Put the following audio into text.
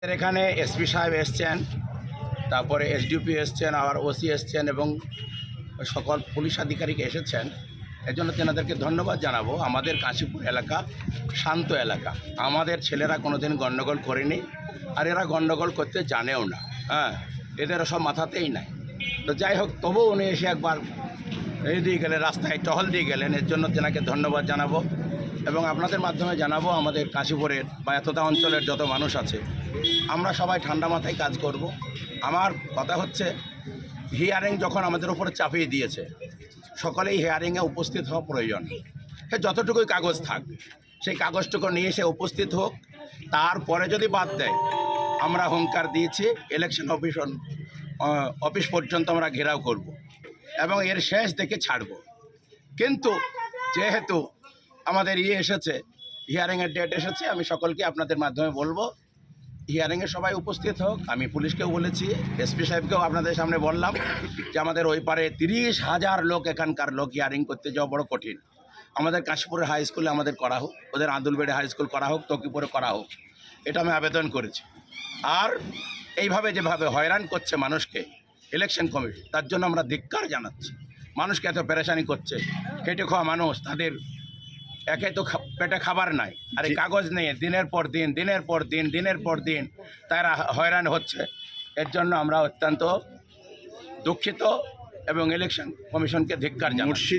এখানে এসপি সাহেব এসছেন, তারপরে এসডিপি এসছেন, আবার ওসি এসছেন এবং সকল পুলিশ আধিকারিক এসেছেন। এজন্য তেনাদেরকে ধন্যবাদ জানাবো। আমাদের কাশীপুর এলাকা শান্ত এলাকা, আমাদের ছেলেরা কোনোদিন গণ্ডগোল করেনি, আর এরা গণ্ডগোল করতে জানেও না। এদের সব মাথাতেই নাই। তো যাই হোক, তবুও উনি এসে একবার এই দিয়ে গেলেন, রাস্তায় টহল দিয়ে গেলেন। এর জন্য তেনাকে ধন্যবাদ জানাবো এবং আপনাদের মাধ্যমে জানাবো আমাদের কাশীপুরের বা এতটা অঞ্চলের যত মানুষ আছে, আমরা সবাই ঠান্ডা মাথায় কাজ করব। আমার কথা হচ্ছে, হিয়ারিং যখন আমাদের উপরে চাপিয়ে দিয়েছে, সকলেই হিয়ারিংয়ে উপস্থিত হওয়া প্রয়োজন। যতটুকুই কাগজ থাক, সেই কাগজটুকু নিয়ে এসে উপস্থিত হোক। তারপরে যদি বাদ দেয়, আমরা হুঙ্কার দিয়েছি, ইলেকশন অফিস পর্যন্ত আমরা ঘেরাও করব এবং এর শেষ দেখে ছাড়ব। কিন্তু যেহেতু আমাদের এসেছে, হিয়ারিংয়ের ডেট এসেছে, আমি সকলকে আপনাদের মাধ্যমে বলবো হিয়ারিংয়ে সবাই উপস্থিত হোক। আমি পুলিশকেও বলেছি, এসপি সাহেবকেও আপনাদের সামনে বললাম যে আমাদের ওই পারে 30,000 লোক, এখানকার লোক হিয়ারিং করতে যাওয়া বড় কঠিন। আমাদের কাশীপুরের হাই স্কুলে আমাদের করা হোক, ওদের আন্দুলবেড়ে হাই স্কুল করা হোক, তকিপুরে করা হোক, এটা আমি আবেদন করেছি। আর এইভাবে যেভাবে হয়রান করছে মানুষকে ইলেকশন কমিশন, তার জন্য আমরা ধিক্কার জানাচ্ছি। মানুষকে এত পেরেশানি করছে, খেটে খাওয়া মানুষ, তাদের একে তো পেটে খাবার নাই, আর এই কাগজ নেই, দিনের পর দিন তারা হয়রান হচ্ছে। এর জন্য আমরা অত্যন্ত দুঃখিত এবং ইলেকশন কমিশনকে ধিক্কার জানাচ্ছি।